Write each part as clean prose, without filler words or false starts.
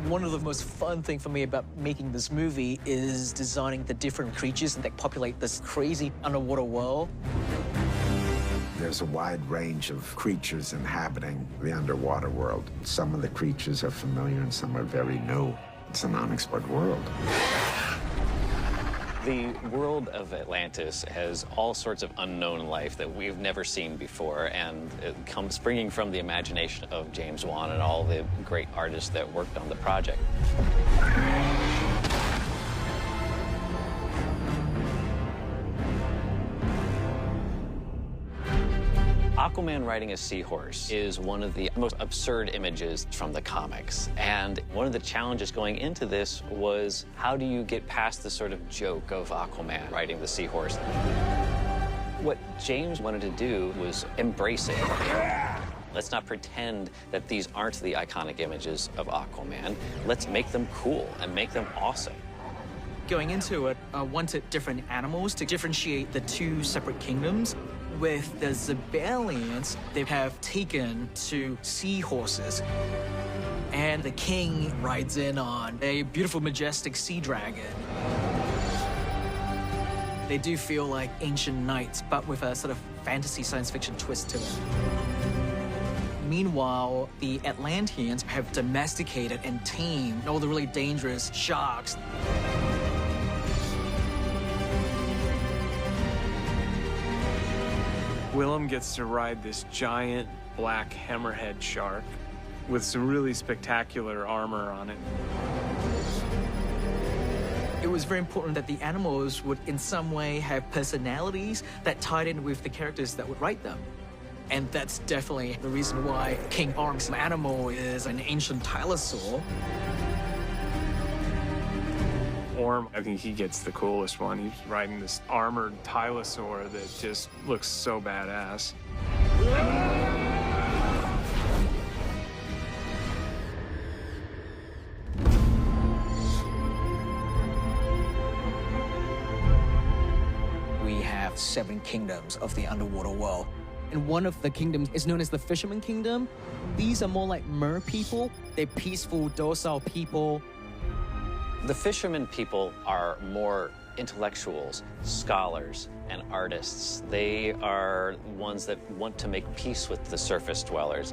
One of the most fun things for me about making this movie is designing the different creatures that populate this crazy underwater world. There's a wide range of creatures inhabiting the underwater world. Some of the creatures are familiar and some are very new. It's an unexplored world. The world of Atlantis has all sorts of unknown life that we've never seen before, and it comes springing from the imagination of James Wan and all the great artists that worked on the project. Aquaman riding a seahorse is one of the most absurd images from the comics. And one of the challenges going into this was, how do you get past the sort of joke of Aquaman riding the seahorse? What James wanted to do was embrace it. Let's not pretend that these aren't the iconic images of Aquaman. Let's make them cool and make them awesome. Going into it, I wanted different animals to differentiate the two separate kingdoms. With the Zibalians, they have taken to seahorses. And the king rides in on a beautiful, majestic sea dragon. They do feel like ancient knights, but with a sort of fantasy science fiction twist to it. Meanwhile, the Atlanteans have domesticated and tamed all the really dangerous sharks. Willem gets to ride this giant black hammerhead shark with some really spectacular armor on it. It was very important that the animals would in some way have personalities that tied in with the characters that would write them. And that's definitely the reason why King Orm's animal is an ancient tylosaur. Orm, I think he gets the coolest one. He's riding this armored tylosaur that just looks so badass. We have 7 kingdoms of the underwater world. And one of the kingdoms is known as the Fisherman Kingdom. These are more like mer people. They're peaceful, docile people. The fishermen people are more intellectuals, scholars, and artists. They are ones that want to make peace with the surface dwellers.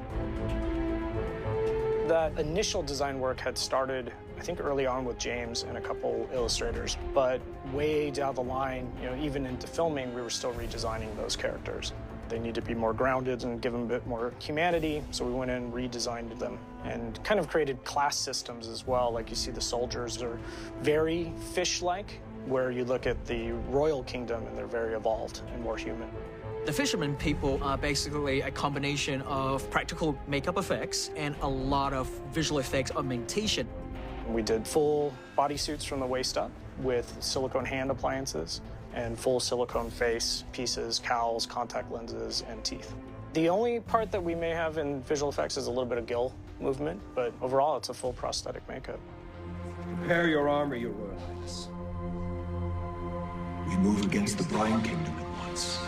That initial design work had started, I think, early on with James and a couple illustrators, but way down the line, even into filming, we were still redesigning those characters. They need to be more grounded and give them a bit more humanity, so we went in and redesigned them and kind of created class systems as well. Like you see the soldiers are very fish-like, where you look at the royal kingdom and they're very evolved and more human. The fishermen people are basically a combination of practical makeup effects and a lot of visual effects augmentation. We did full bodysuits from the waist up with silicone hand appliances and full silicone face pieces, cowls, contact lenses, and teeth. The only part that we may have in visual effects is a little bit of gill movement, but overall it's a full prosthetic makeup. Prepare your armor, your Royal Highness. We move against the Brine Kingdom at once.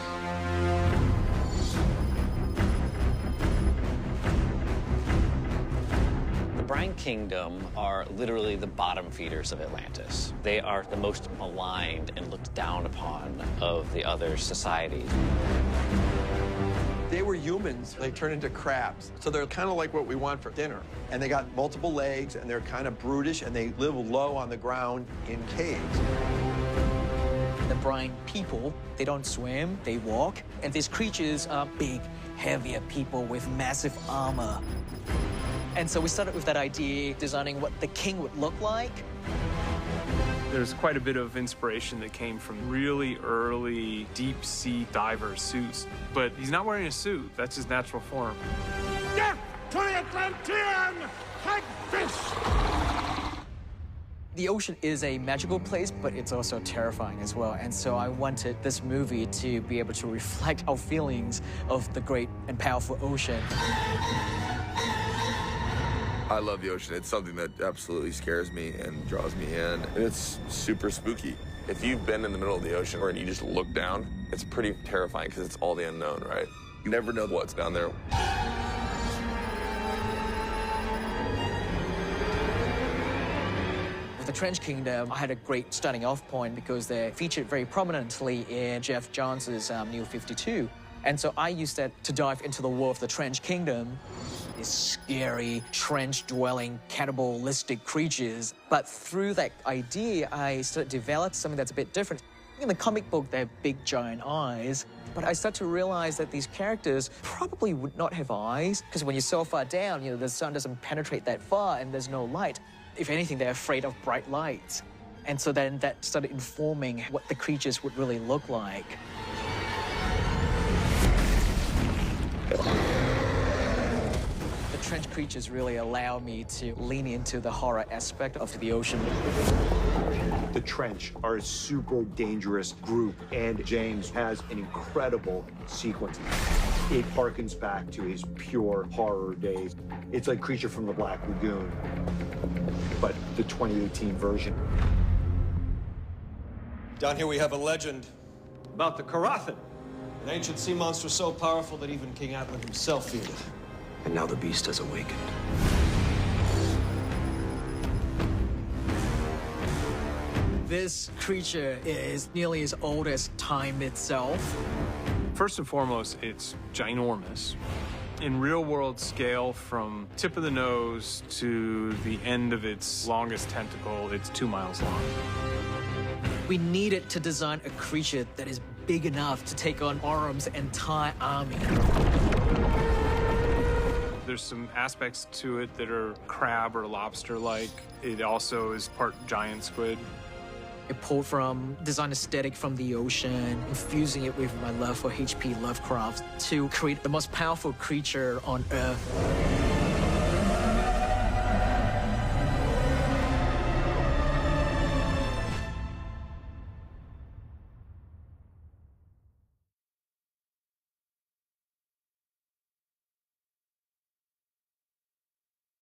The Brine Kingdom are literally the bottom feeders of Atlantis. They are the most maligned and looked down upon of the other societies. They were humans, they turned into crabs. So they're kind of like what we want for dinner. And they got multiple legs, and they're kind of brutish, and they live low on the ground in caves. The brine people, they don't swim, they walk. And these creatures are big, heavier people with massive armor. And so we started with that idea, designing what the king would look like. There's quite a bit of inspiration that came from really early deep-sea diver suits. But he's not wearing a suit. That's his natural form. Death to the Atlantean hagfish! The ocean is a magical place, but it's also terrifying as well. And so I wanted this movie to be able to reflect our feelings of the great and powerful ocean. I love the ocean. It's something that absolutely scares me and draws me in. And it's super spooky. If you've been in the middle of the ocean and you just look down, it's pretty terrifying because it's all the unknown, right? You never know what's down there. Trench Kingdom, I had a great starting off point because they're featured very prominently in Jeff Johns' New 52. And so I used that to dive into the world of the Trench Kingdom. These scary, trench-dwelling, cannibalistic creatures. But through that idea, I started to develop something that's a bit different. In the comic book, they have big, giant eyes. But I started to realize that these characters probably would not have eyes, because when you're so far down, the sun doesn't penetrate that far and there's no light. If anything, they're afraid of bright lights. And so then that started informing what the creatures would really look like. The trench creatures really allow me to lean into the horror aspect of the ocean. The Trench are a super dangerous group, and James has an incredible sequence. It harkens back to his pure horror days. It's like Creature from the Black Lagoon, but the 2018 version. Down here we have a legend about the Karathan, an ancient sea monster so powerful that even King Atlan himself feared it. And now the beast has awakened. This creature is nearly as old as time itself. First and foremost, it's ginormous. In real-world scale, from tip of the nose to the end of its longest tentacle, it's 2 miles long. We needed to design a creature that is big enough to take on Orum's entire army. There's some aspects to it that are crab or lobster-like. It also is part giant squid. It pulled from design aesthetic from the ocean, infusing it with my love for H.P. Lovecraft to create the most powerful creature on Earth.